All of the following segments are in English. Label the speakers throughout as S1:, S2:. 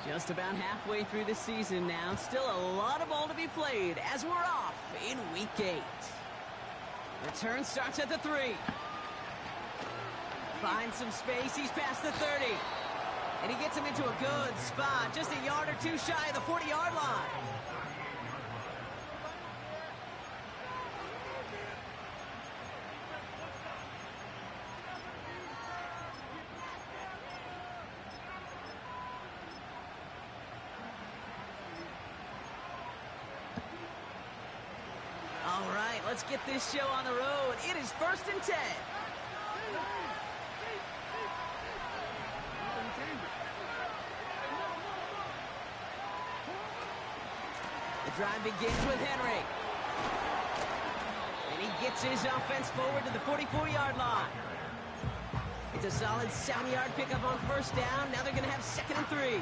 S1: Just about halfway through the season now. Still a lot of ball to be played as we're off in Week 8. Return starts at the 3. Finds some space. He's past the 30. And he gets him into a good spot. Just a yard or two shy of the 40-yard line. All right, let's get this show on the road. It is 1st and 10. The drive begins with Henry. And he gets his offense forward to the 44-yard line. It's a solid 7-yard pickup on 1st down. Now they're going to have 2nd and 3.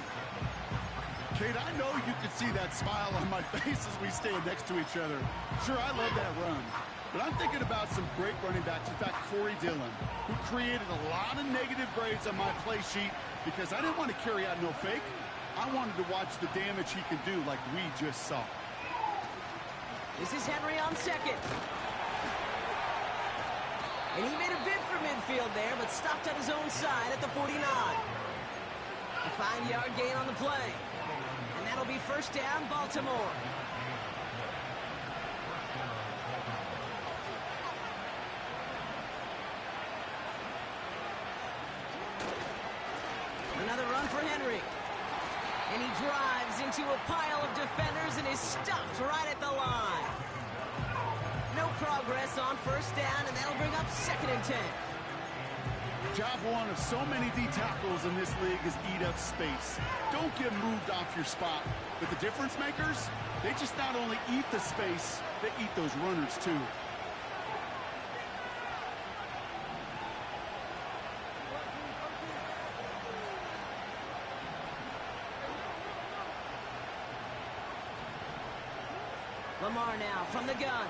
S2: Kate, I know you can see that smile on my face as we stand next to each other. Sure, I love that run. But I'm thinking about some great running backs. In fact, Corey Dillon, who created a lot of negative grades on my play sheet because I didn't want to carry out no fake. I wanted to watch the damage he could do like we just saw.
S1: This is Henry on 2nd. And he made a bid for midfield there, but stopped on his own side at the 49. A 5-yard gain on the play. And that'll be 1st down, Baltimore. Another run for Henry. And he drives into a pile of defenders and is stopped right at the line. No progress on 1st down, and that'll bring up 2nd and 10.
S2: Job one of so many D tackles in this league is eat up space. Don't get moved off your spot. But the difference makers, they just not only eat the space, they eat those runners too.
S1: Lamar now from the gun.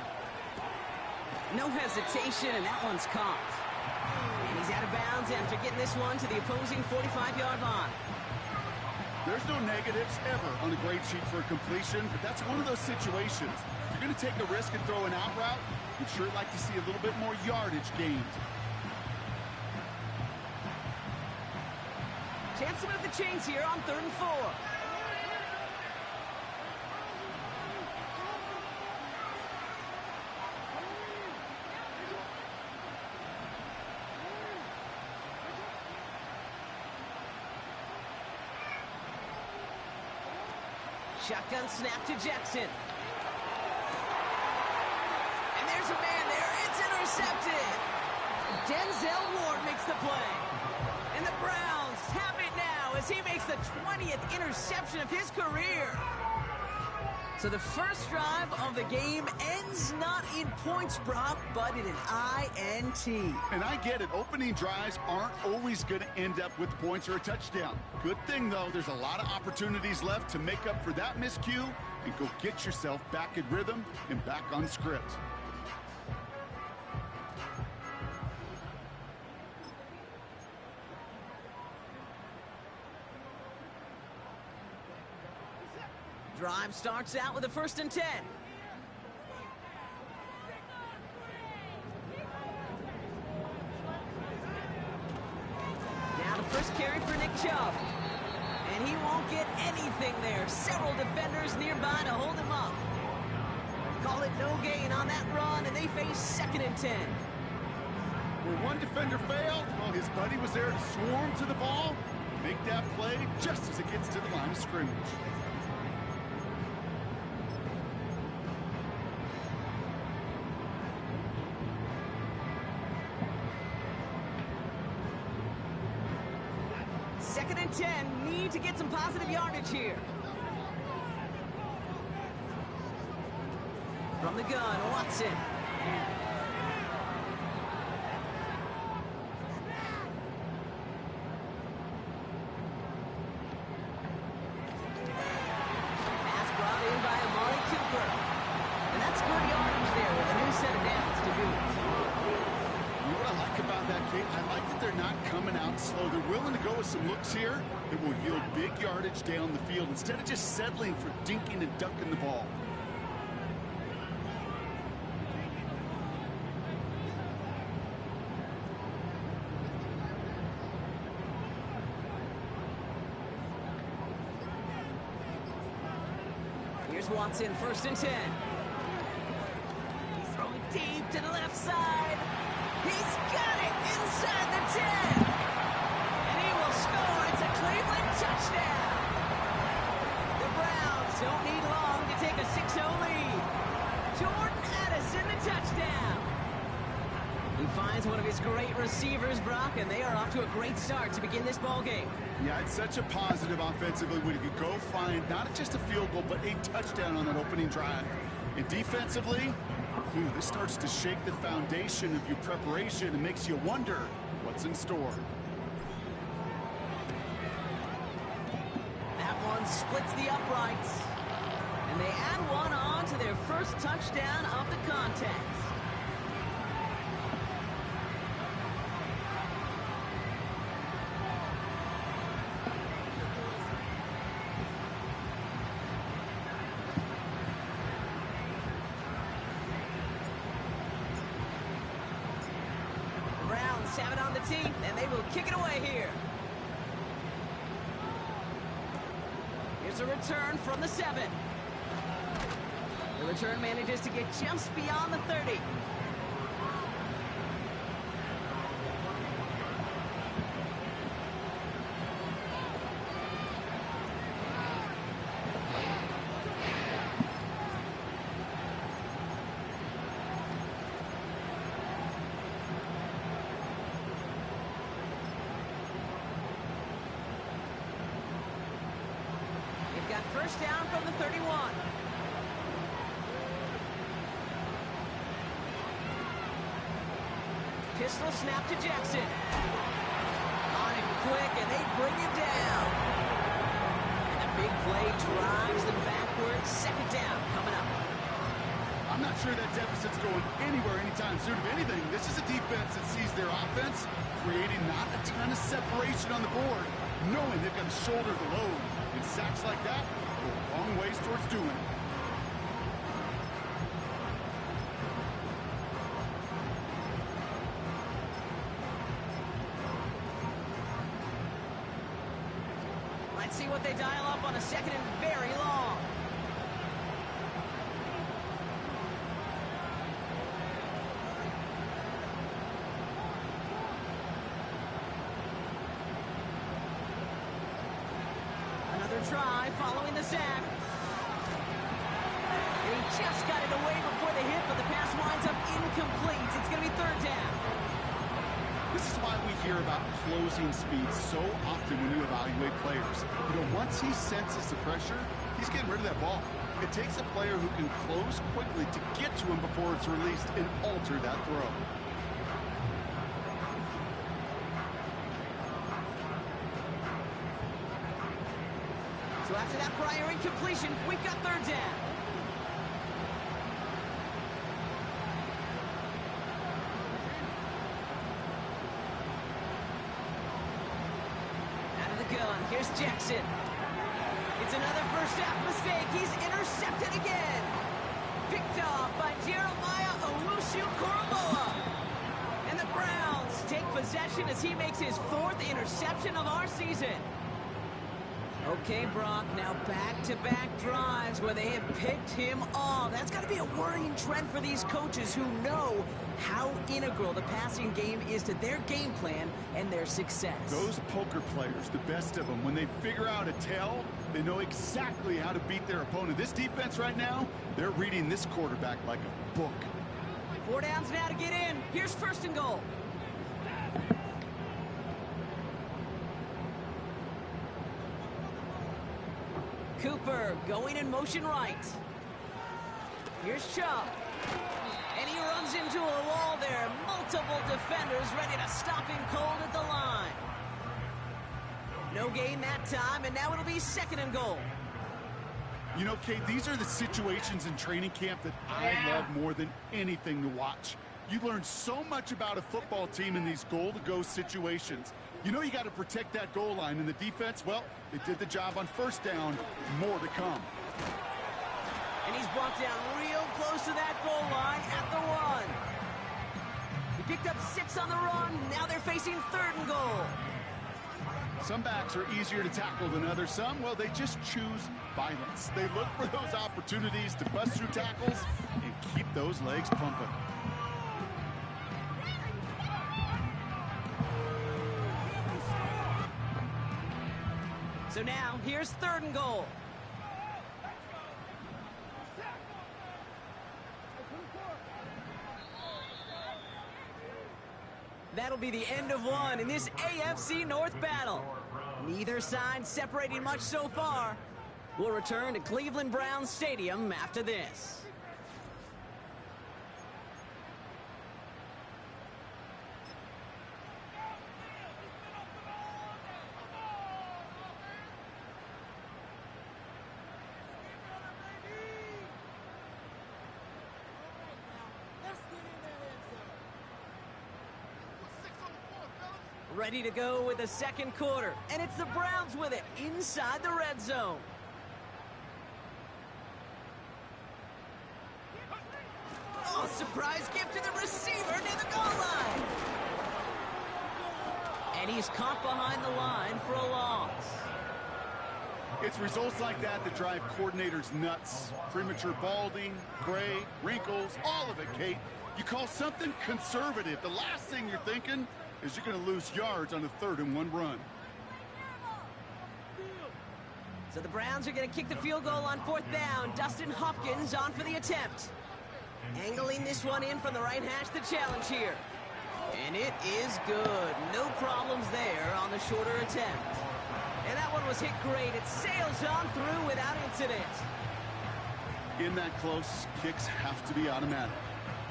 S1: No hesitation, and that one's caught. And he's out of bounds after getting this one to the opposing 45-yard line.
S2: There's no negatives ever on a grade sheet for a completion, but that's one of those situations. If you're going to take a risk and throw an out route, you'd sure like to see a little bit more yardage gained.
S1: Chance to move the chains here on 3rd and 4. Shotgun snap to Jackson. And there's a man there. It's intercepted. Denzel Ward makes the play. And the Browns have it now as he makes the 20th interception of his career. So the first drive of the game ends not in points, Brock, but in an INT.
S2: And I get it. Opening drives aren't always going to end up with points or a touchdown. Good thing, though, there's a lot of opportunities left to make up for that miscue and go get yourself back in rhythm and back on script.
S1: Drive starts out with a 1st and 10. Now the first carry for Nick Chubb. And he won't get anything there. Several defenders nearby to hold him up. Call it no gain on that run, and they face 2nd and 10.
S2: Where one defender failed, well, his buddy was there to swarm to the ball, make that play just as it gets to the line of scrimmage.
S1: Second and 10, need to get some positive yardage here. From the gun, Watson. Pass brought in by Amari Cooper. And that's good yardage there with a new set of downs to boot.
S2: What I like about about that, Kate. I like that they're not coming out slow. They're willing to go with some looks here that will yield big yardage down the field instead of just settling for dinking and ducking the ball.
S1: Here's Watson, 1st and 10. He's throwing deep to the left side. He's got it inside the 10. And he will score. It's a Cleveland touchdown. The Browns don't need long to take a 6-0 lead. Jordan Addison, the touchdown. He finds one of his great receivers, Brock, and they are off to a great start to begin this ball game.
S2: Yeah, it's such a positive offensively when you could go find not just a field goal, but a touchdown on that opening drive. And defensively, this starts to shake the foundation of your preparation and makes you wonder what's in store.
S1: That one splits the uprights. And they add one on to their first touchdown of the contest. Have it on the team, and they will kick it away here. Here's a return from the 7. The return manages to get just beyond the 30. Got 1st down from the 31. Pistol snap to Jackson. On him quick, and they bring him down. And a big play drives them backwards. 2nd down coming up.
S2: I'm not sure that deficit's going anywhere anytime soon. If anything, this is a defense that sees their offense creating not a ton of separation on the board, knowing they've got to shoulder the load. And sacks like that go a long ways towards doing it.
S1: Let's see what they dial up on a 2nd and very long. Try following the sack. And he just got it away before the hit, but the pass winds up incomplete. It's going to be 3rd down.
S2: This is why we hear about closing speed so often when you evaluate players. You know, once he senses the pressure, he's getting rid of that ball. It takes a player who can close quickly to get to him before it's released and alter that throw.
S1: So after that prior incompletion, we've got 3rd down. Out of the gun, here's Jackson. It's another first half mistake. He's intercepted again. Picked off by Jeremiah Owusu-Koramoah. And the Browns take possession as he makes his 4th interception of our season. Okay, Brock, now back-to-back drives where they have picked him off. That's got to be a worrying trend for these coaches who know how integral the passing game is to their game plan and their success.
S2: Those poker players, the best of them, when they figure out a tell, they know exactly how to beat their opponent. This defense right now, they're reading this quarterback like a book.
S1: 4 downs now to get in. Here's 1st and goal. Cooper going in motion right. Here's Chubb. And he runs into a wall there. Multiple defenders ready to stop him cold at the line. No gain that time, and now it'll be 2nd and goal.
S2: You know, Kate, these are the situations in training camp that I love more than anything to watch. You learn so much about a football team in these goal-to-go situations. You know you got to protect that goal line, and the defense, well, they did the job on first down. More to come.
S1: And he's brought down real close to that goal line at the 1. He picked up 6 on the run. Now they're facing 3rd and goal.
S2: Some backs are easier to tackle than others. Some, well, they just choose violence. They look for those opportunities to bust through tackles and keep those legs pumping.
S1: So now, here's 3rd and goal. That'll be the end of one in this AFC North battle. Neither side separating much so far. We'll return to Cleveland Browns Stadium after this. Ready to go with the 2nd quarter, and it's the Browns with it inside the red zone. Oh, surprise gift to the receiver near the goal line. And he's caught behind the line for a loss.
S2: It's results like that that drive coordinators nuts. Premature balding, gray, wrinkles, all of it, Kate. You call something conservative. The last thing you're thinking is you're going to lose yards on a 3rd and 1 run.
S1: So the Browns are going to kick the field goal on 4th down. Dustin Hopkins on for the attempt. Angling this one in from the right hash, the challenge here. And it is good. No problems there on the shorter attempt. And that one was hit great. It sails on through without incident.
S2: In that close, kicks have to be automatic.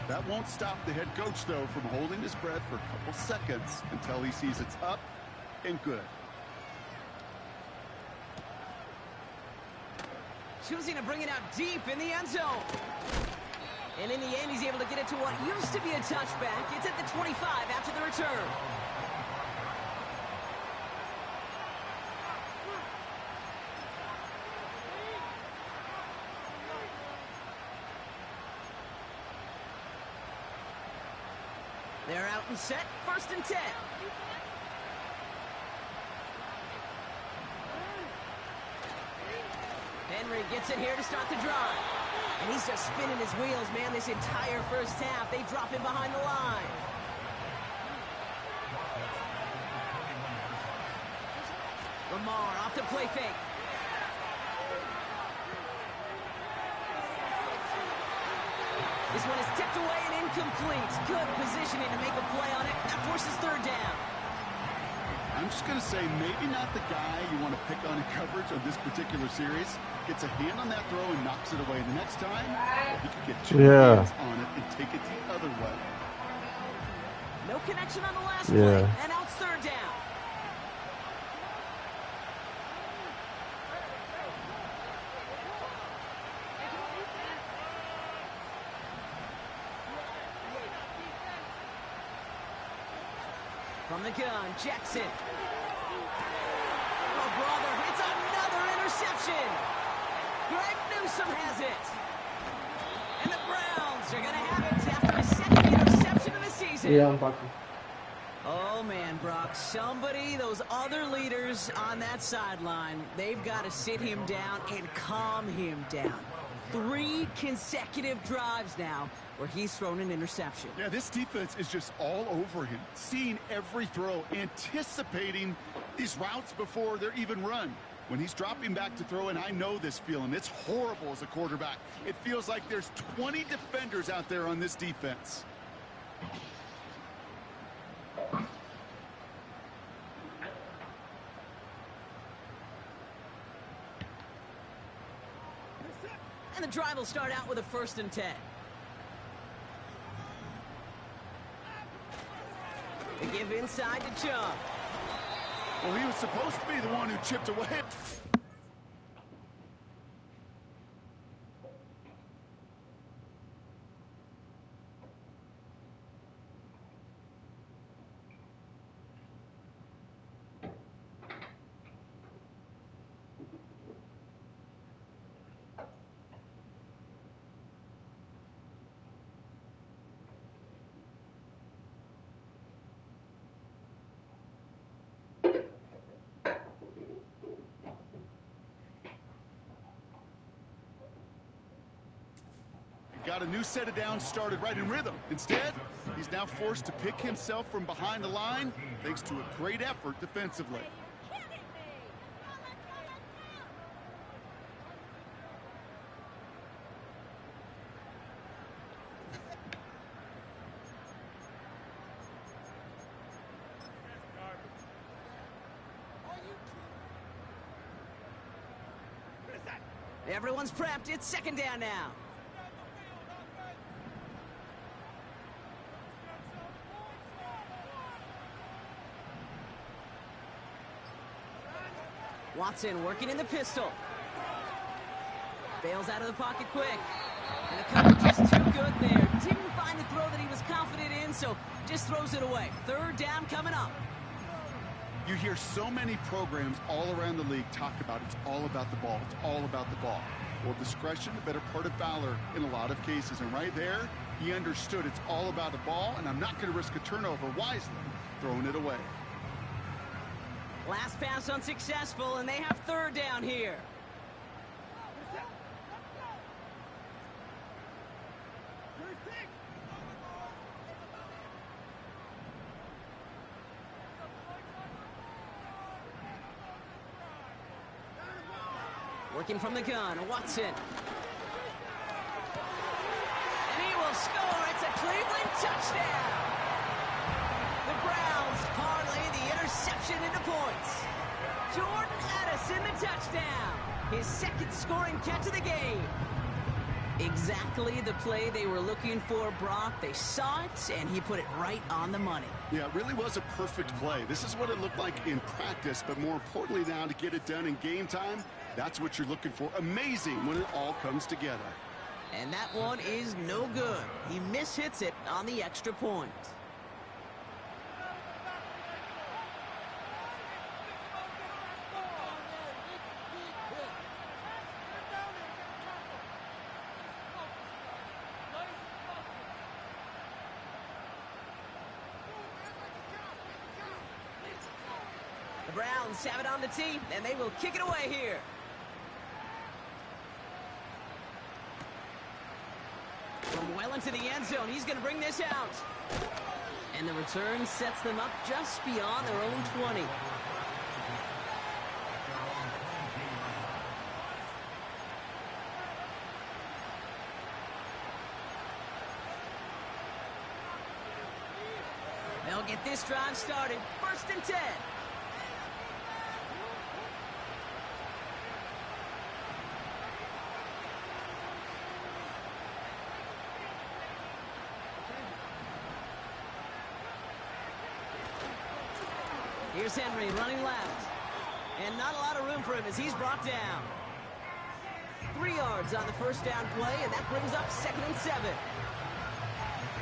S2: That won't stop the head coach, though, from holding his breath for a couple seconds until he sees it's up and good.
S1: Choosing to bring it out deep in the end zone. And in the end, he's able to get it to what used to be a touchback. It's at the 25 after the return. They're out and set, 1st and 10. Henry gets it here to start the drive. And he's just spinning his wheels, man, this entire first half. They drop him behind the line. Lamar off the play fake. This one is tipped away and incomplete. Good positioning to make a play on it. That forces 3rd down.
S2: I'm just going to say maybe not the guy you want to pick on in coverage on this particular series. Gets a hand on that throw and knocks it away. The next time, he could get 2 hands on it and take it the other way.
S1: No connection on the last play, and now it's 3rd down. From the gun, Jackson. Oh, brother, it's another interception. Greg Newsome has it. And the Browns are going to have it after a 2nd interception of the season.
S3: Yeah, I'm back.
S1: Oh, man, Brock, somebody, those other leaders on that sideline, they've got to sit him down and calm him down. 3 consecutive drives now where he's thrown an interception.
S2: Yeah, this defense is just all over him, seeing every throw, anticipating these routes before they're even run. When he's dropping back to throw, and I know this feeling, it's horrible as a quarterback. It feels like there's 20 defenders out there on this defense.
S1: And the drive will start out with a 1st and 10. They give inside to Chubb.
S2: Well, he was supposed to be the one who chipped away. got a new set of downs started right in rhythm. Instead, he's now forced to pick himself from behind the line thanks to a great effort defensively.
S1: Everyone's prepped. It's second down now. Watson working in the pistol. Bails out of the pocket quick. And the coverage is too good there. Didn't find the throw that he was confident in, so just throws it away. Third down coming up.
S2: You hear so many programs all around the league talk about it's all about the ball. It's all about the ball. Well, discretion, the better part of valor in a lot of cases. And right there, he understood it's all about the ball, and I'm not going to risk a turnover wisely, throwing it away.
S1: Last pass unsuccessful, and they have third down here. Working from the gun, Watson. And he will score. It's a Cleveland touchdown. The Browns parlay the interception into points. Jordan Addison the touchdown. His second scoring catch of the game. Exactly the play they were looking for, Brock. They saw it, and he put it right on the money.
S2: Yeah, it really was a perfect play. This is what it looked like in practice, but more importantly now to get it done in game time, that's what you're looking for. Amazing when it all comes together.
S1: And that one is no good. He mishits it on the extra point. The Browns have it on the tee, and they will kick it away here. From well into the end zone, he's going to bring this out. And the return sets them up just beyond their own 20. They'll get this drive started. 1st and 10. Here's Henry running left. And not a lot of room for him as he's brought down. 3 yards on the first down play, and that brings up 2nd and 7.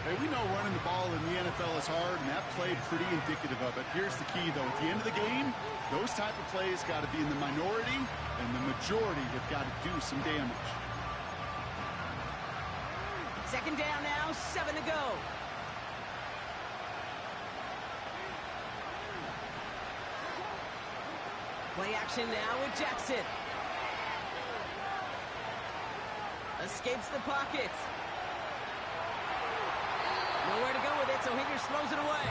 S2: Hey, we know running the ball in the NFL is hard, and that played pretty indicative of it. Here's the key, though. At the end of the game, those type of plays got to be in the minority, and the majority have got to do some damage.
S1: 2nd down now, 7 to go. Play action now with Jackson. Escapes the pocket. Nowhere to go with it, so Higgins throws it away.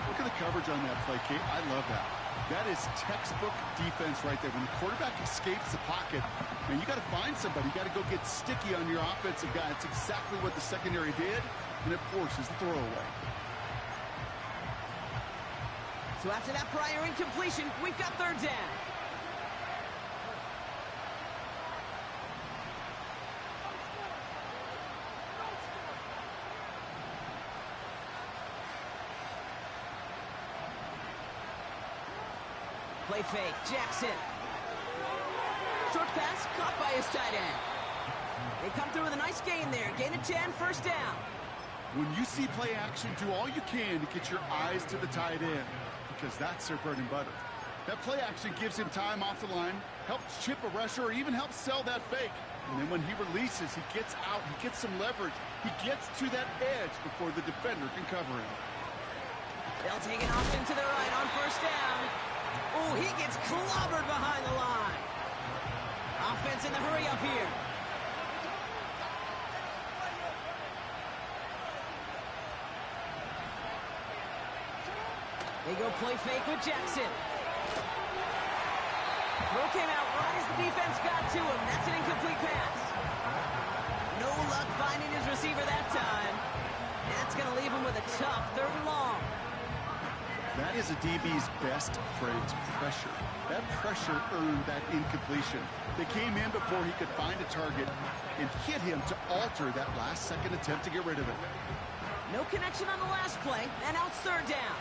S2: Look at the coverage on that play, Kate. I love that. That is textbook defense right there. When the quarterback escapes the pocket, man, you got to find somebody. You got to go get sticky on your offensive guy. It's exactly what the secondary did, and it forces the throwaway.
S1: So after that prior incompletion, we've got 3rd down. Play fake, Jackson. Short pass, caught by his tight end. They come through with a nice gain there. Gain of 10, 1st down.
S2: When you see play action, do all you can to get your eyes to the tight end, because that's their bread and butter. That play action gives him time off the line, helps chip a rusher, or even helps sell that fake. And then when he releases, he gets out, he gets some leverage. He gets to that edge before the defender can cover him.
S1: They'll take it off into the right on 1st down. Oh, he gets clobbered behind the line. Offense in the hurry up here. They go play fake with Jackson. Throw came out right as the defense got to him. That's an incomplete pass. No luck finding his receiver that time. That's going to leave him with a tough 3rd and long.
S2: That is a DB's best friend, pressure. That pressure earned that incompletion. They came in before he could find a target and hit him to alter that last-second attempt to get rid of it.
S1: No connection on the last play, and now it's 3rd down.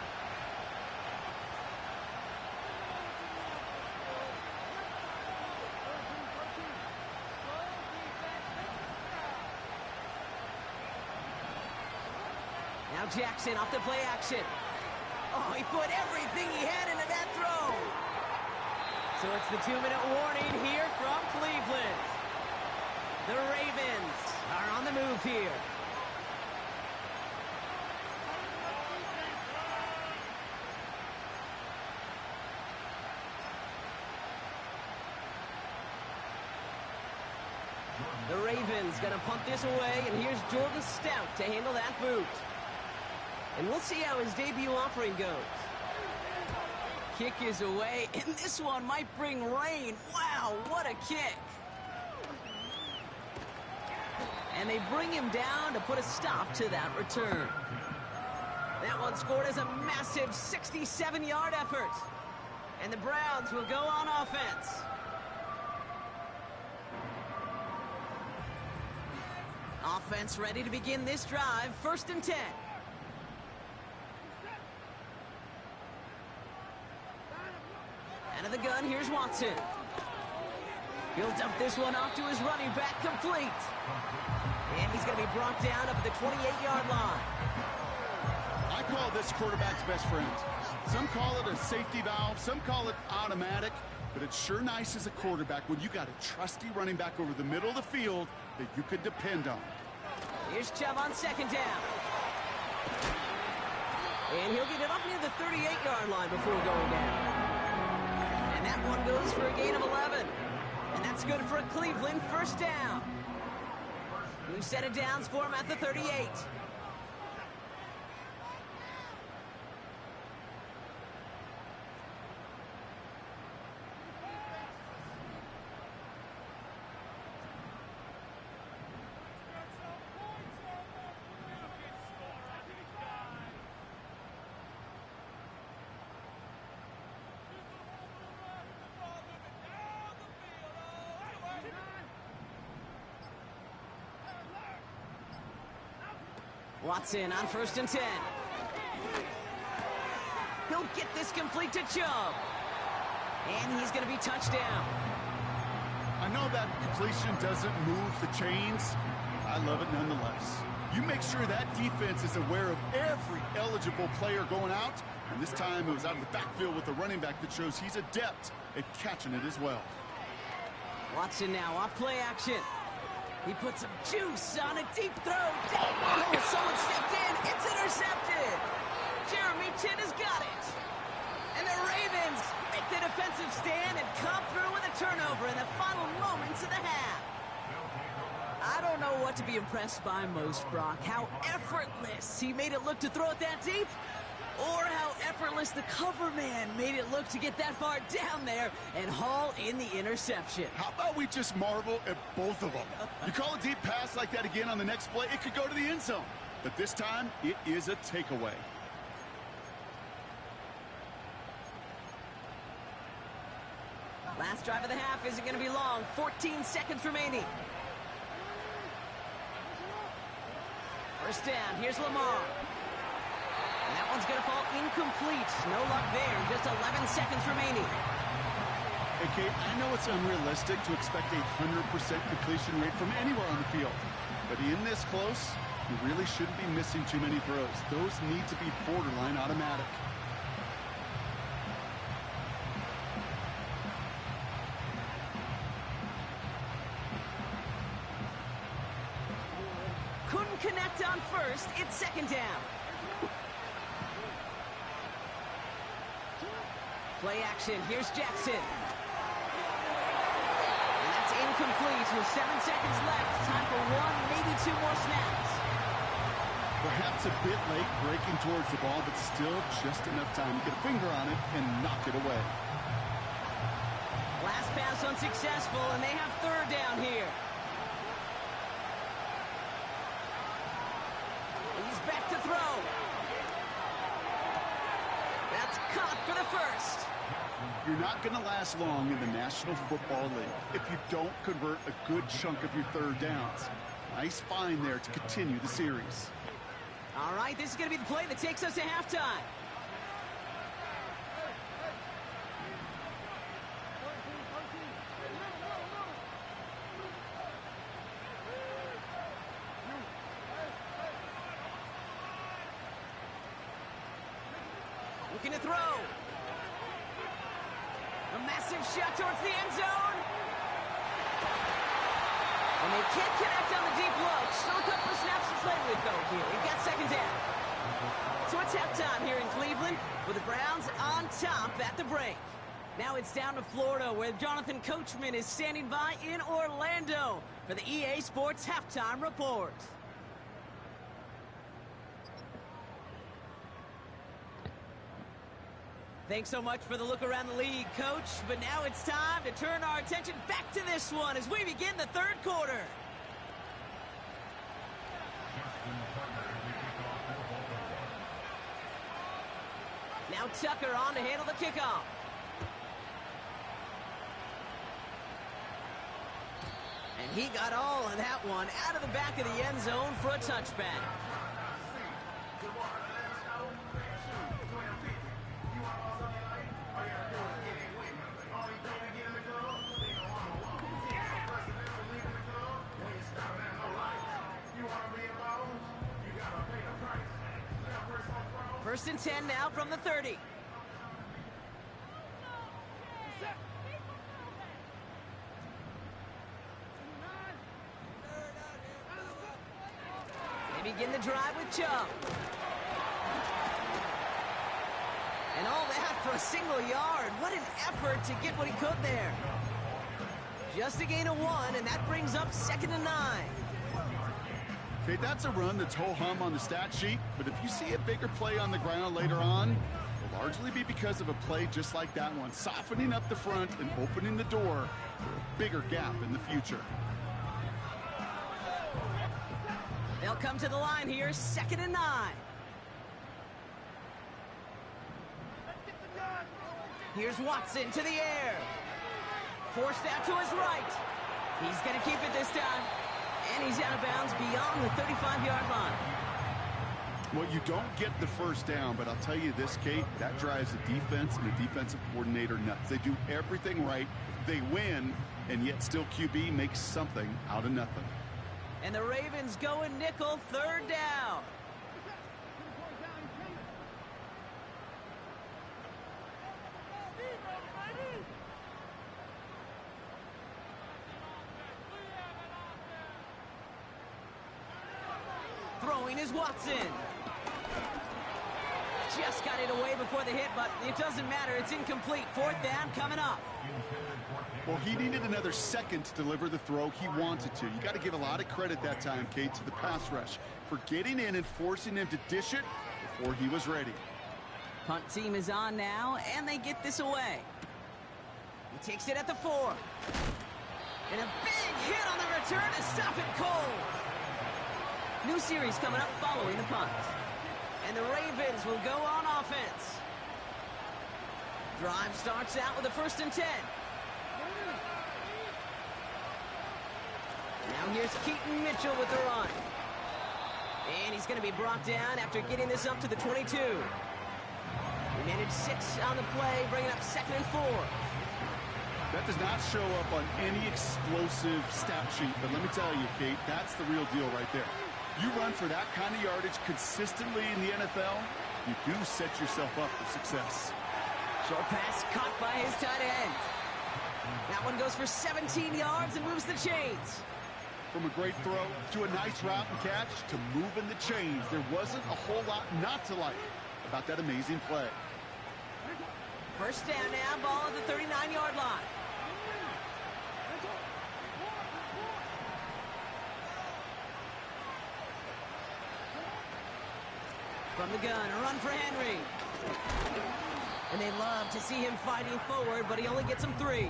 S1: Now Jackson off the play action. Oh, he put everything he had into that throw. So it's the 2-minute warning here from Cleveland. The Ravens are on the move here. The Ravens gonna punt this away, and here's Jordan Stout to handle that boot. And we'll see how his debut offering goes. Kick is away, and this one might bring rain. Wow, what a kick. And they bring him down to put a stop to that return. That one scored as a massive 67-yard effort. And the Browns will go on offense. Offense ready to begin this drive. 1st and 10. Out of the gun, here's Watson. He'll dump this one off to his running back, complete. And he's going to be brought down up at the 28-yard line.
S2: I call this quarterback's best friend. Some call it a safety valve, some call it automatic, but it's sure nice as a quarterback when you got a trusty running back over the middle of the field that you could depend on.
S1: Here's Chubb on 2nd down. And he'll get it up near the 38-yard line before going down. And that one goes for a gain of 11. And that's good for a Cleveland 1st down. New set of downs for him at the 38. Watson on 1st and 10. He'll get this complete to Chubb. And he's going to be touchdown.
S2: I know that completion doesn't move the chains. I love it nonetheless. You make sure that defense is aware of every eligible player going out. And this time it was out of the backfield with the running back that shows he's adept at catching it as well.
S1: Watson now off play action. He put some juice on a deep throw. Oh, someone stepped in. It's intercepted. Jeremy Chinn has got it. And the Ravens make the defensive stand and come through with a turnover in the final moments of the half. I don't know what to be impressed by most, Brock. How effortless he made it look to throw it that deep, or how effortless the cover man made it look to get that far down there and haul in the interception.
S2: How about we just marvel at both of them? You call a deep pass like that again on the next play, it could go to the end zone. But this time, it is a takeaway.
S1: Last drive of the half isn't going to be long. 14 seconds remaining. 1st down. Here's Lamar. And that one's going to fall incomplete. No luck there. Just 11 seconds remaining.
S2: Hey, Kate, I know it's unrealistic to expect a 100% completion rate from anywhere on the field. But in this close, you really shouldn't be missing too many throws. Those need to be borderline automatic.
S1: Couldn't connect on 1st. It's 2nd down. Play action. Here's Jackson. And that's incomplete with 7 seconds left. Time for 1, maybe 2 more snaps.
S2: Perhaps a bit late breaking towards the ball, but still just enough time to get a finger on it and knock it away.
S1: Last pass unsuccessful, and they have third down here. He's back to throw. That's caught for the first.
S2: You're not going to last long in the National Football League if you don't convert a good chunk of your third downs. Nice find there to continue the series.
S1: All right, this is going to be the play that takes us to halftime. Looking to throw. A massive shot towards the end zone. And they can't connect on the deep look. Still a couple of snaps to play with, though, here. We've got second down. So it's halftime here in Cleveland with the Browns on top at the break. Now it's down to Florida, where Jonathan Coachman is standing by in Orlando for the EA Sports Halftime Report. Thanks so much for the look around the league, Coach. But now it's time to turn our attention back to this one as we begin the third quarter. Now Tucker on to handle the kickoff. And he got all of that one out of the back of the end zone for a touchback. First and 10 now from the 30. They begin the drive with Chubb. And all that for a single yard. What an effort to get what he could there. Just a gain of 1, and that brings up 2nd and 9.
S2: Okay, that's a run that's ho-hum on the stat sheet, but if you see a bigger play on the ground later on, it'll largely be because of a play just like that one, softening up the front and opening the door for a bigger gap in the future.
S1: They'll come to the line here, 2nd and 9. Here's Watson to the air. Forced out to his right. He's going to keep it this time. And he's out of bounds beyond the 35-yard line.
S2: Well, you don't get the first down, but I'll tell you this, Kate, that drives the defense and the defensive coordinator nuts. They do everything right. They win, and yet still QB makes something out of nothing.
S1: And the Ravens go in nickel, 3rd down. Throwing is Watson. Just got it away before the hit, but it doesn't matter. It's incomplete. 4th down coming up.
S2: Well, he needed another second to deliver the throw he wanted to. You got to give a lot of credit that time, Kate, to the pass rush for getting in and forcing him to dish it before he was ready.
S1: Punt team is on now, and they get this away. He takes it at the 4. And a big hit on the return to stop it cold. New series coming up following the punt. And the Ravens will go on offense. Drive starts out with a 1st and 10. Now here's Keaton Mitchell with the run. And he's going to be brought down after getting this up to the 22. We managed 6 on the play, bringing up 2nd and 4.
S2: That does not show up on any explosive stat sheet, but let me tell you, Kate, that's the real deal right there. You run for that kind of yardage consistently in the NFL, you do set yourself up for success.
S1: Short pass caught by his tight end. That one goes for 17 yards and moves the chains.
S2: From a great throw to a nice route and catch to moving the chains, there wasn't a whole lot not to like about that amazing play.
S1: 1st down now, ball at the 39-yard line. From the gun, a run for Henry. And they love to see him fighting forward, but he only gets them 3.
S2: You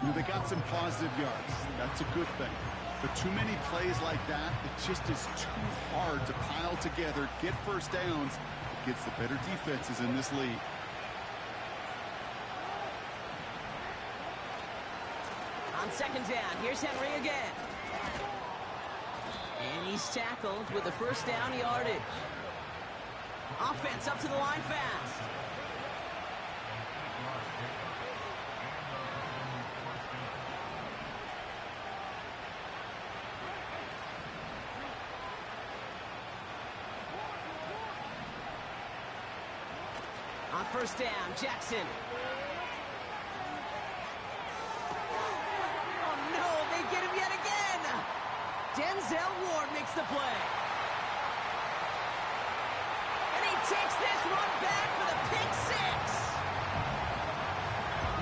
S2: know, they got some positive yards. That's a good thing. But too many plays like that, it just is too hard to pile together, get first downs. It gets the better defenses in this league.
S1: On second down, here's Henry again. And he's tackled with the first down yardage. Offense up to the line fast. On first down, Jackson. Oh no, they get him yet again. Denzel Ward makes the play. And he takes this one back for the pick 6.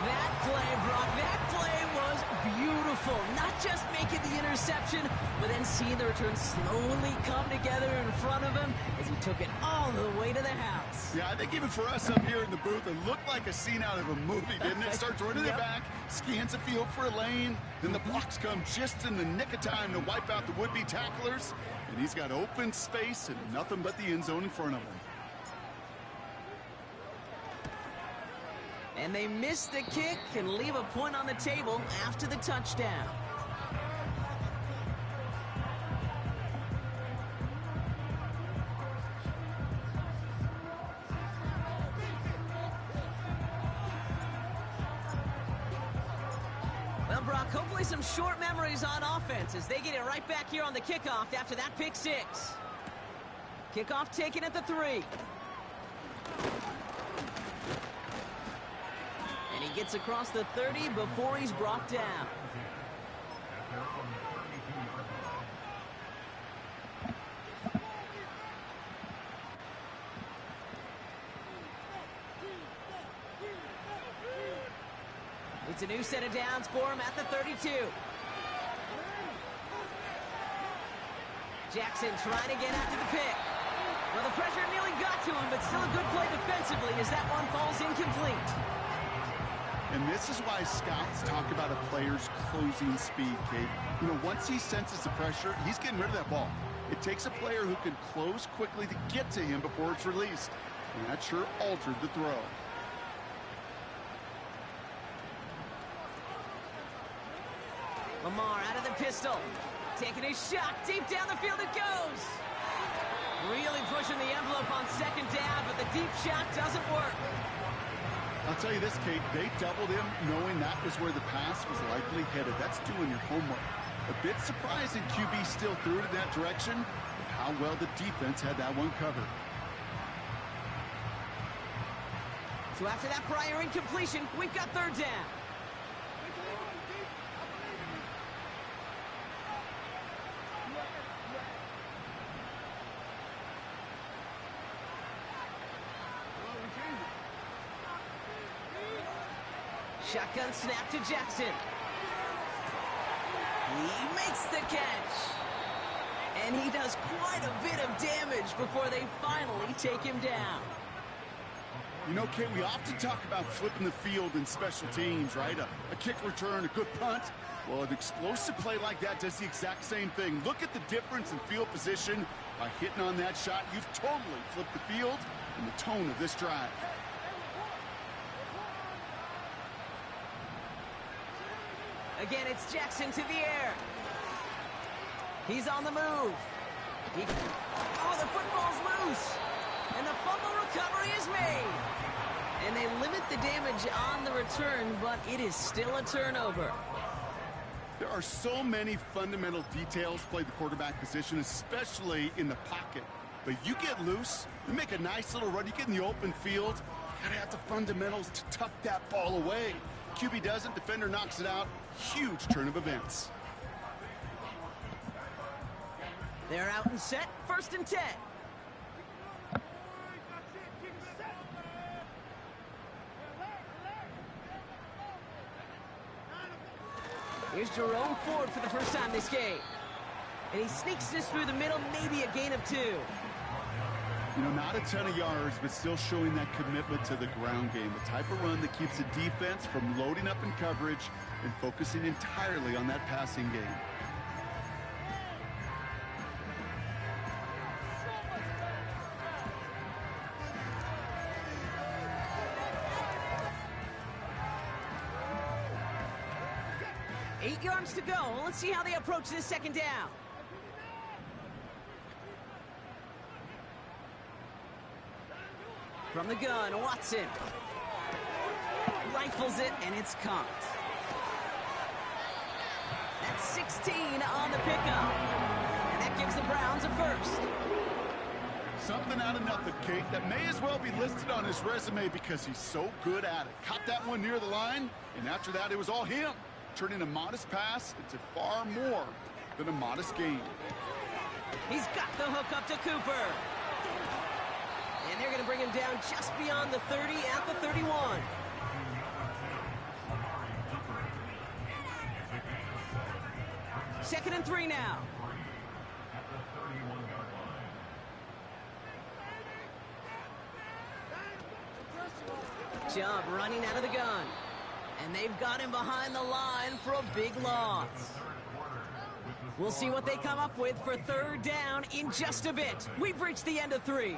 S1: That play, Brock, that play was beautiful. Not just making the interception, but then seeing the return slowly come together in front of him as he took it all the way to the house.
S2: Yeah, I think even for us up here in the booth, it looked like a scene out of a movie, didn't it? Starts running it back, scans the field for a lane, then the blocks come just in the nick of time to wipe out the would-be tacklers, and he's got open space and nothing but the end zone in front of him.
S1: And they miss the kick and leave a point on the table after the touchdown. Well, Brock, hopefully some short memories on offense as they get it right back here on the kickoff after that pick 6. Kickoff taken at the 3. And he gets across the 30 before he's brought down. It's a new set of downs for him at the 32. Jackson trying to get after the pick. Well, the pressure nearly got to him, but still a good play defensively as that one falls incomplete.
S2: And this is why scouts talk about a player's closing speed, Kate. You know, once he senses the pressure, he's getting rid of that ball. It takes a player who can close quickly to get to him before it's released. And that sure altered the throw.
S1: Lamar out of the pistol. Taking a shot. Deep down the field it goes. Really pushing the envelope on second down, but the deep shot doesn't work.
S2: I'll tell you this, Kate, they doubled him knowing that was where the pass was likely headed. That's doing your homework. A bit surprising QB still threw it in that direction, but how well the defense had that one covered.
S1: So after that prior incompletion, we've got third down. Shotgun snap to Jackson. He makes the catch. And he does quite a bit of damage before they finally take him down.
S2: You know, Kate, we often talk about flipping the field in special teams, right? A kick return, a good punt. Well, an explosive play like that does the exact same thing. Look at the difference in field position. By hitting on that shot, you've totally flipped the field and the tone of this drive.
S1: Again, it's Jackson to the air. He's on the move. Oh, the football's loose. And the fumble recovery is made. And they limit the damage on the return, but it is still a turnover.
S2: There are so many fundamental details play the quarterback position, especially in the pocket. But you get loose, you make a nice little run, you get in the open field, you gotta have the fundamentals to tuck that ball away. QB doesn't, defender knocks it out. Huge turn of events.
S1: They're out and set, 1st and 10. Here's Jerome Ford for the first time this game. And he sneaks this through the middle, maybe a gain of 2.
S2: You know, not a ton of yards, but still showing that commitment to the ground game. The type of run that keeps the defense from loading up in coverage and focusing entirely on that passing game.
S1: Eight yards to go. Let's see how they approach this second down. From the gun, Watson. Rifles it, and it's caught. That's 16 on the pickup. And that gives the Browns a first.
S2: Something out of nothing, Kate, that may as well be listed on his resume because he's so good at it. Caught that one near the line, and after that, it was all him, turning a modest pass into far more than a modest gain.
S1: He's got the hook up to Cooper. And they're going to bring him down just beyond the 30 at the 31. Second and 3 now. Chubb running out of the gun. And they've got him behind the line for a big loss. We'll see what they come up with for third down in just a bit. We've reached the end of 3.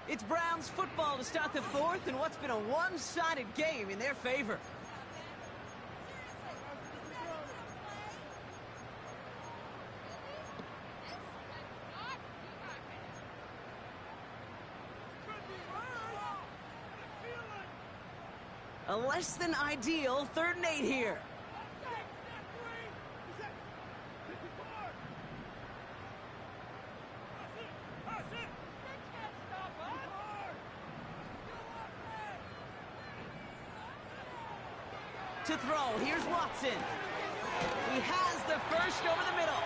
S1: It's Browns football to start the fourth in what's been a one-sided game in their favor. A less than ideal 3rd and 8 here. To throw, here's Watson. He has the first over the middle.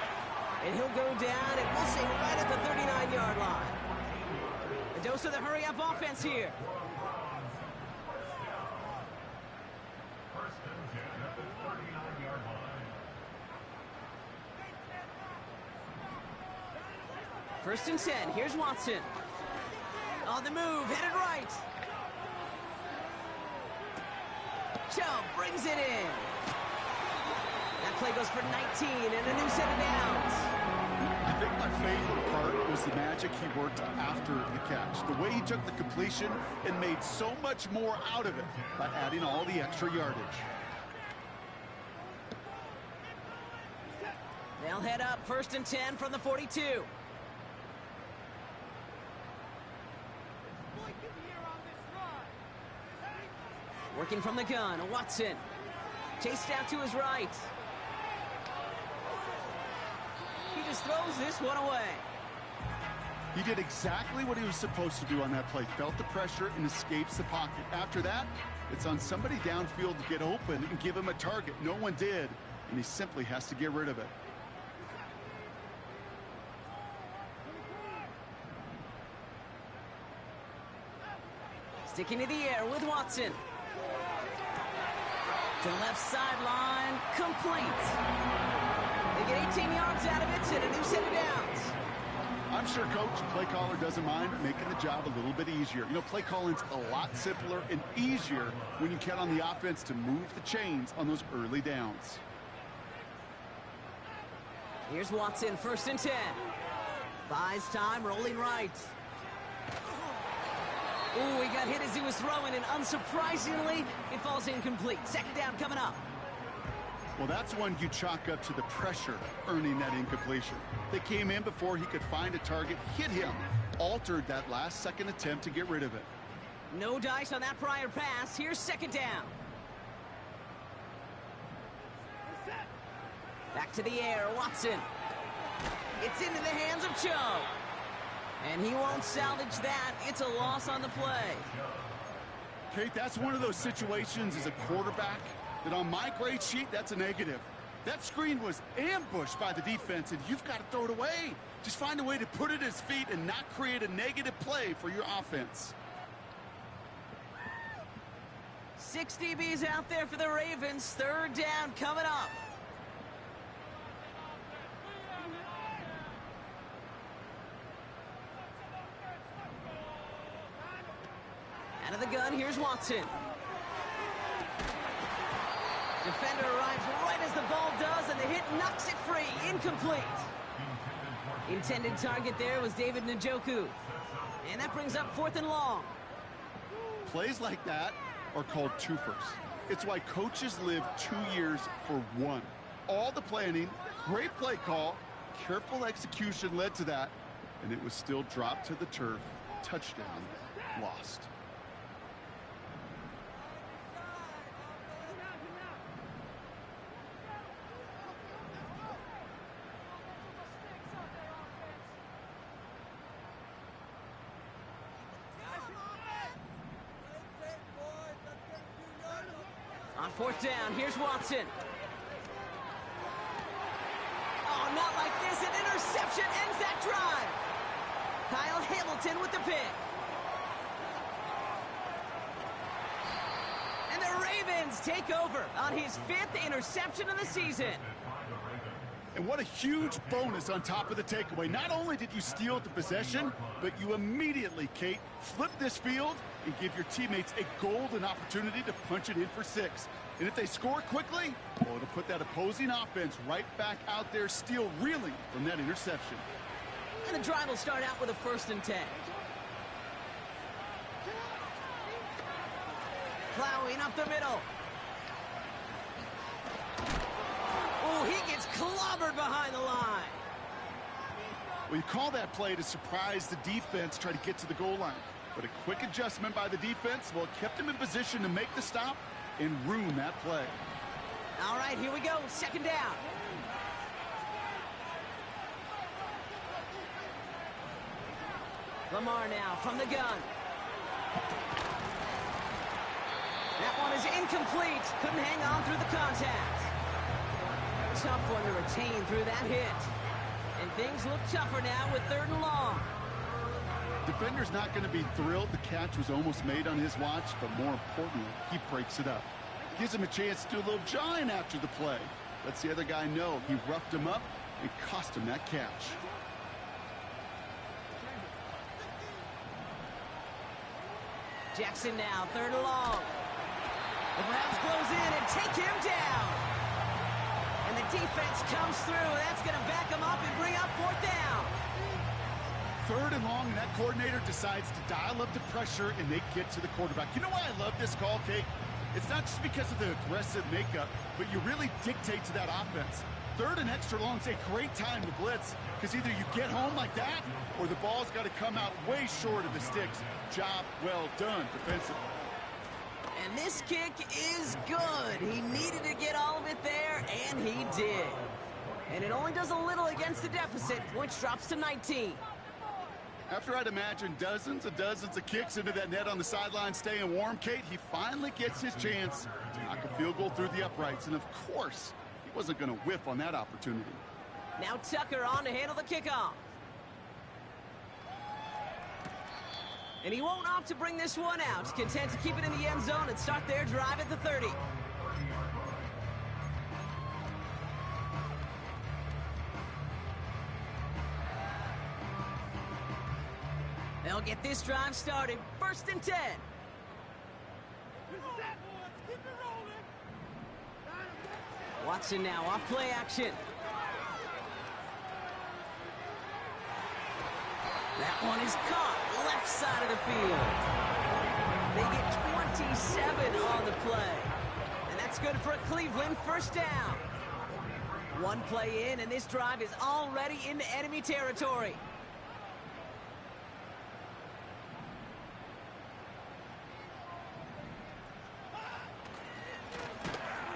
S1: And he'll go down, and we'll say right at the 39-yard line. A dose of the hurry-up offense here. First and 10, here's Watson. On the move, headed right. Chubb brings it in. That play goes for 19 and a new set of downs.
S2: I think my favorite part was the magic he worked after the catch. The way he took the completion and made so much more out of it by adding all the extra yardage.
S1: They'll head up first and 10 from the 42. Working from the gun, Watson. Chased out to his right. He just throws this one away.
S2: He did exactly what he was supposed to do on that play. Felt the pressure and escapes the pocket. After that, it's on somebody downfield to get open and give him a target. No one did, and he simply has to get rid of it.
S1: Sticking to the air with Watson. To the left sideline, complete. They get 18 yards out of it and a new set of downs.
S2: I'm sure Coach, play caller doesn't mind making the job a little bit easier. You know, play calling's a lot simpler and easier when you count on the offense to move the chains on those early downs.
S1: Here's Watson, first and 10. Buys time, rolling right. Ooh, he got hit as he was throwing, and unsurprisingly, it falls incomplete. Second down coming up.
S2: Well, that's one you chalk up to the pressure earning that incompletion. They came in before he could find a target, hit him, altered that last-second attempt to get rid of it.
S1: No dice on that prior pass. Here's second down. Back to the air, Watson. It's into the hands of Chubb. And he won't salvage that. It's a loss on the play.
S2: Kate, that's one of those situations as a quarterback that on my grade sheet, that's a negative. That screen was ambushed by the defense, and you've got to throw it away. Just find a way to put it at his feet and not create a negative play for your offense.
S1: 6 DBs out there for the Ravens. Third down coming up. of the gun, here's Watson. Defender arrives right as the ball does, and the hit knocks it free. Incomplete. Intended target there was David Njoku. And that brings up 4th and long.
S2: Plays like that are called twofers. It's why coaches live 2 years for one. All the planning, great play call, careful execution led to that, and it was still dropped to the turf. Touchdown, lost.
S1: On 4th down, here's Watson. Oh, not like this. An interception ends that drive. Kyle Hamilton with the pick. And the Ravens take over on his 5th interception of the season.
S2: And what a huge bonus on top of the takeaway. Not only did you steal the possession, but you immediately, Kate, flip this field and give your teammates a golden opportunity to punch it in for 6. And if they score quickly, well, it'll put that opposing offense right back out there, still reeling from that interception.
S1: And the drive will start out with a 1st and 10. Plowing up the middle. Oh, he gets clobbered behind the line.
S2: Well, you call that play to surprise the defense, try to get to the goal line. But a quick adjustment by the defense, well, it kept him in position to make the stop and ruin that play.
S1: All right, here we go. 2nd down. Lamar now from the gun. That one is incomplete. Couldn't hang on through the contact. Tough one to retain through that hit. And things look tougher now with 3rd and long.
S2: Defender's not going to be thrilled the catch was almost made on his watch, but more importantly, he breaks it up. Gives him a chance to do a little jawing after the play. Lets the other guy know he roughed him up and cost him that catch.
S1: Jackson now, 3rd and long. The Browns close in and take him down. And the defense comes through. That's going to back him up and bring up 4th down.
S2: 3rd and long, and that coordinator decides to dial up the pressure, and they get to the quarterback. You know why I love this call, Kate? It's not just because of the aggressive makeup, but you really dictate to that offense. 3rd and extra long is a great time to blitz, because either you get home like that, or the ball's got to come out way short of the sticks. Job well done defensively.
S1: And this kick is good. He needed to get all of it there, and he did. And it only does a little against the deficit, which drops to 19.
S2: After I'd imagine dozens and dozens of kicks into that net on the sideline staying warm, Kate, he finally gets his chance to knock a field goal through the uprights. And of course, he wasn't going to whiff on that opportunity.
S1: Now Tucker on to handle the kickoff. And he won't opt to bring this one out. Content to keep it in the end zone and start their drive at the 30. They'll get this drive started. 1st and 10. Watson now off play action. That one is caught left side of the field. They get 27 on the play. And that's good for a Cleveland 1st down. One play in, and this drive is already into enemy territory.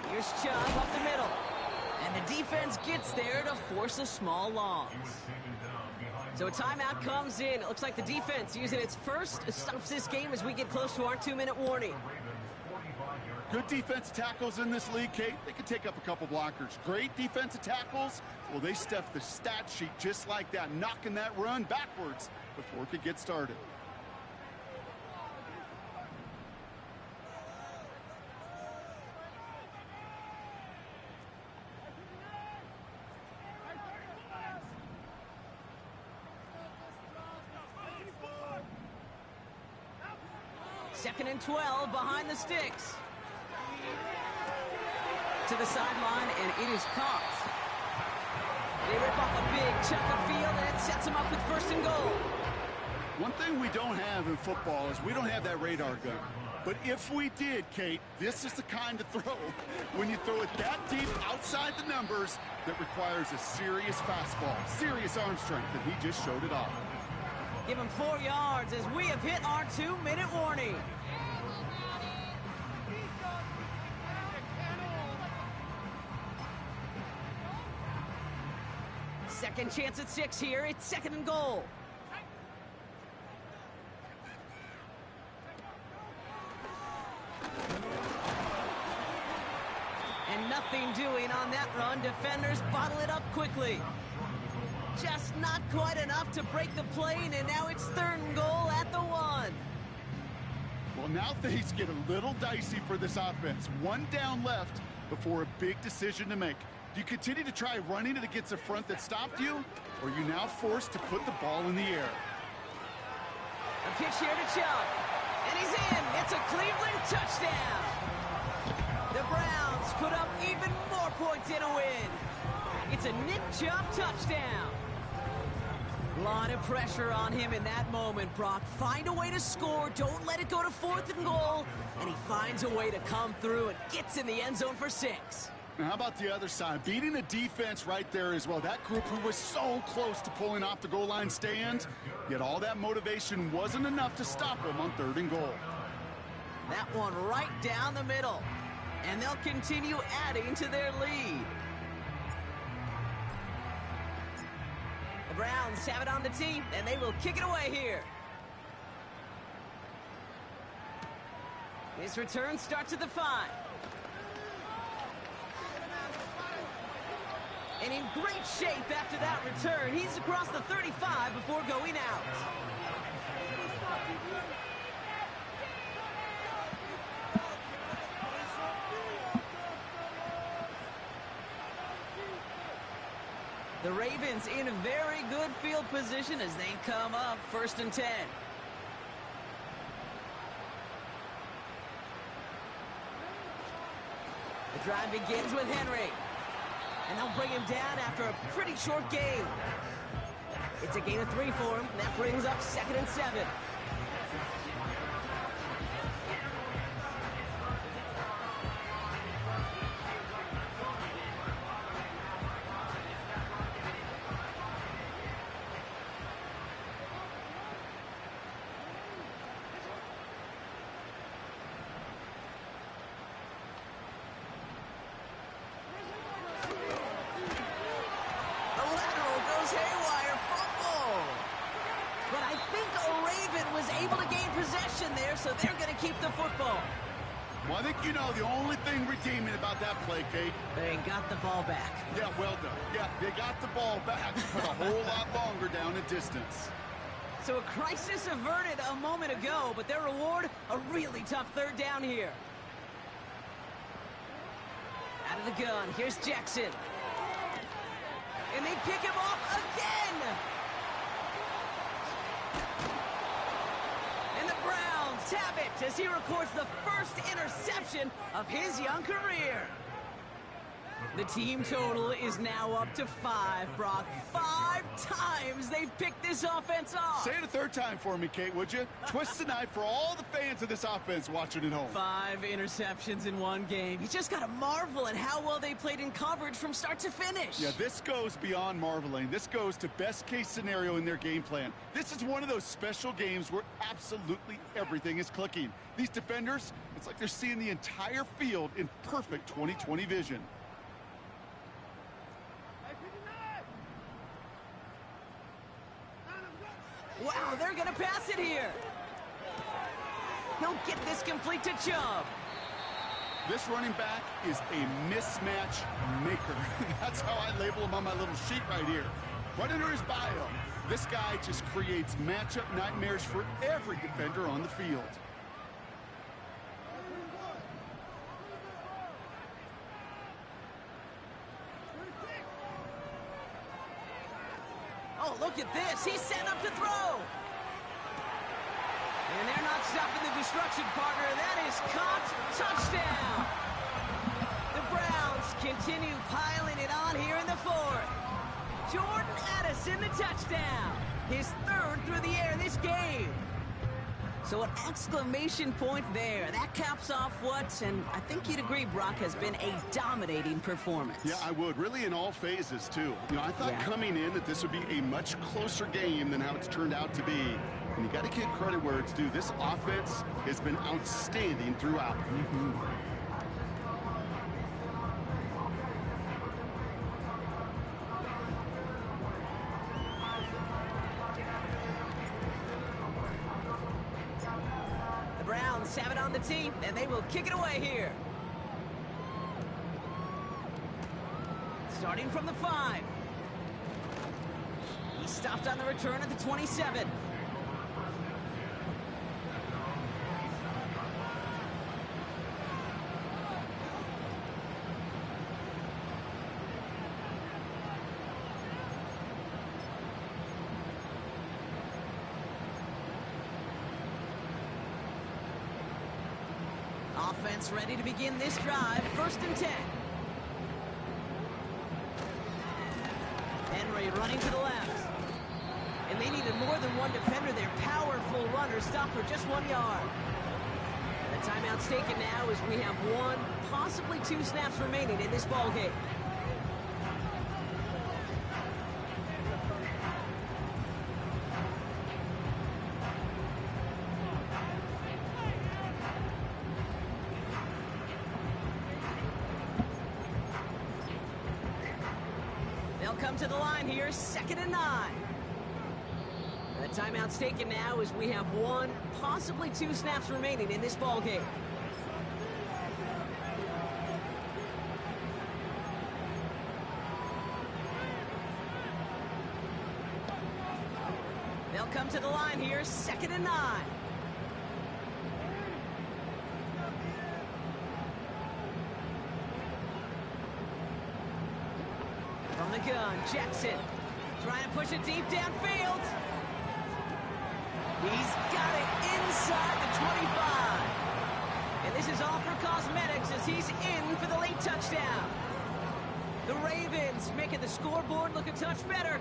S1: Here's Chubb up the middle. And the defense gets there to force a small loss. So a timeout comes in. It looks like the defense using its first stops this game as we get close to our 2-minute warning.
S2: Good defensive tackles in this league, Kate. They can take up a couple blockers. Great defensive tackles. Well, they stuff the stat sheet just like that, knocking that run backwards before it could get started.
S1: 2nd and 12 behind the sticks. To the sideline, and it is caught. They rip off a big chunk of field, and it sets them up with 1st and goal.
S2: One thing we don't have in football is we don't have that radar gun. But if we did, Kate, this is the kind of throw, when you throw it that deep outside the numbers, that requires a serious fastball, serious arm strength, and he just showed it off.
S1: Give him 4 yards as we have hit our 2-minute warning. Second chance at 6 here. It's 2nd and goal. And nothing doing on that run. Defenders bottle it up quickly. Just not quite enough to break the plane, and now it's 3rd and goal at the 1.
S2: Well, now things get a little dicey for this offense. 1 down left before a big decision to make. Do you continue to try running it against a front that stopped you, or are you now forced to put the ball in the air?
S1: A pitch here to Chubb, and he's in. It's a Cleveland touchdown. The Browns put up even more points in a win. It's a Nick Chubb touchdown. A lot of pressure on him in that moment, Brock. Find a way to score. Don't let it go to 4th and goal. And he finds a way to come through and gets in the end zone for 6.
S2: Now, how about the other side? Beating the defense right there as well. That group who was so close to pulling off the goal line stand, yet all that motivation wasn't enough to stop them on 3rd and goal.
S1: That one right down the middle. And they'll continue adding to their lead. The Browns have it on the tee, and they will kick it away here. This return starts at the 5. And in great shape after that return. He's across the 35 before going out. The Ravens in a very good field position as they come up 1st and 10. The drive begins with Henry. And they'll bring him down after a pretty short game. It's a gain of 3 for him. And that brings up 2nd and 7. Haywire fumble. But I think Raven was able to gain possession there, so they're going to keep the football.
S2: Well, I think you know the only thing redeeming about that play, Kate.
S1: They got the ball back.
S2: Yeah, well done. Yeah, they got the ball back, but a whole lot longer down the distance.
S1: So a crisis averted a moment ago, but their reward, a really tough 3rd down here. Out of the gun, here's Jackson. And they pick him off again! And the Browns have it as he records the first interception of his young career. The team total is now up to 5, Brock. 5 times they've picked this offense off.
S2: Say it a 3rd time for me, Kate, would you? Twist the knife for all the fans of this offense watching at home.
S1: 5 interceptions in one game. You just got to marvel at how well they played in coverage from start to finish.
S2: Yeah, this goes beyond marveling. This goes to best-case scenario in their game plan. This is one of those special games where absolutely everything is clicking. These defenders, it's like they're seeing the entire field in perfect 20/20 vision.
S1: Wow, they're going to pass it here. He'll get this complete to Chubb.
S2: This running back is a mismatch maker. That's how I label him on my little sheet right here. Right under his bio, this guy just creates matchup nightmares for every defender on the field. Oh, look at this. He's set up to throw.
S1: And they're not stopping the destruction, partner. That is caught. Touchdown. The Browns continue piling it on here in the fourth. Jordan Addison, the touchdown. His third through the air this game. So an exclamation point there. That caps off what, and I think you'd agree, Brock, has been a dominating performance.
S2: Yeah, I would. Really in all phases, too. You know, I thought coming in that this would be a much closer game than how it's turned out to be. And you got to give credit where it's due. This offense has been outstanding throughout.
S1: The Browns have it on the tee, and they will kick it away here. Starting from the 5. He stopped on the return at the 27. Offense ready to begin this drive. 1st and 10. Henry running to the left. And they needed more than one defender. Their powerful runner stopped for just 1 yard. The timeout's taken now as we have 1, possibly 2 snaps remaining in this ball game. They'll come to the line here, 2nd and 9. The timeout's taken now as we have 1, possibly 2 snaps remaining in this ball game. They'll come to the line here, 2nd and 9. From the gun, Jackson trying to push it deep downfield. He's got it inside the 25. And this is all for cosmetics as he's in for the late touchdown. The Ravens making the scoreboard look a touch better.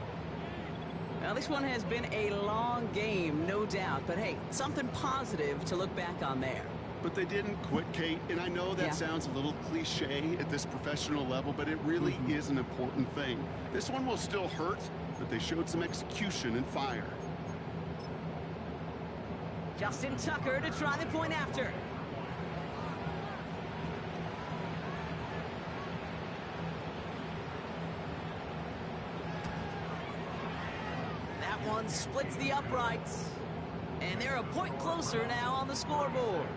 S1: Well, this one has been a long game, no doubt. But, hey, something positive to look back on there.
S2: But they didn't quit, Kate, and I know that sounds a little cliche at this professional level, but it really is an important thing. This one will still hurt, but they showed some execution and fire.
S1: Justin Tucker to try the point after. That one splits the uprights. And they're a point closer now on the scoreboard.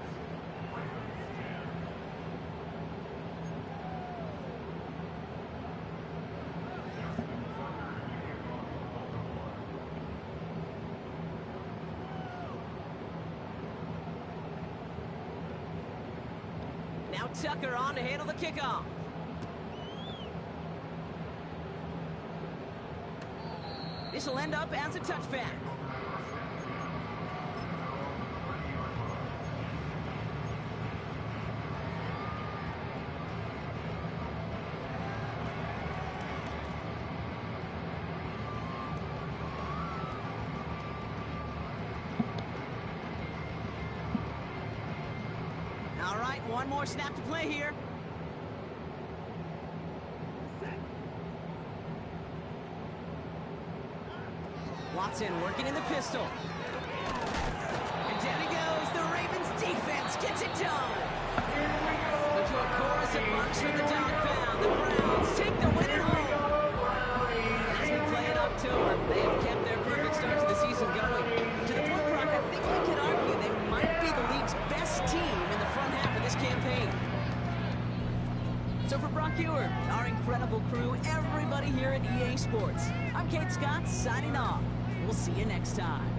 S1: Now Tucker on to handle the kickoff. This will end up as a touchback. All right, one more snap to play here. Watson working in the pistol. And down he goes. The Ravens defense gets it done. Into a chorus of marks from the dog pound. The Browns take the win at home. And as we play in October, they have kept their perfect start to the season going. To the point, Brock, I think you could argue they might be the league's best team in the front half of this campaign. So for Brock Huard, our incredible crew, everybody here at EA Sports, I'm Kate Scott signing off. We'll see you next time.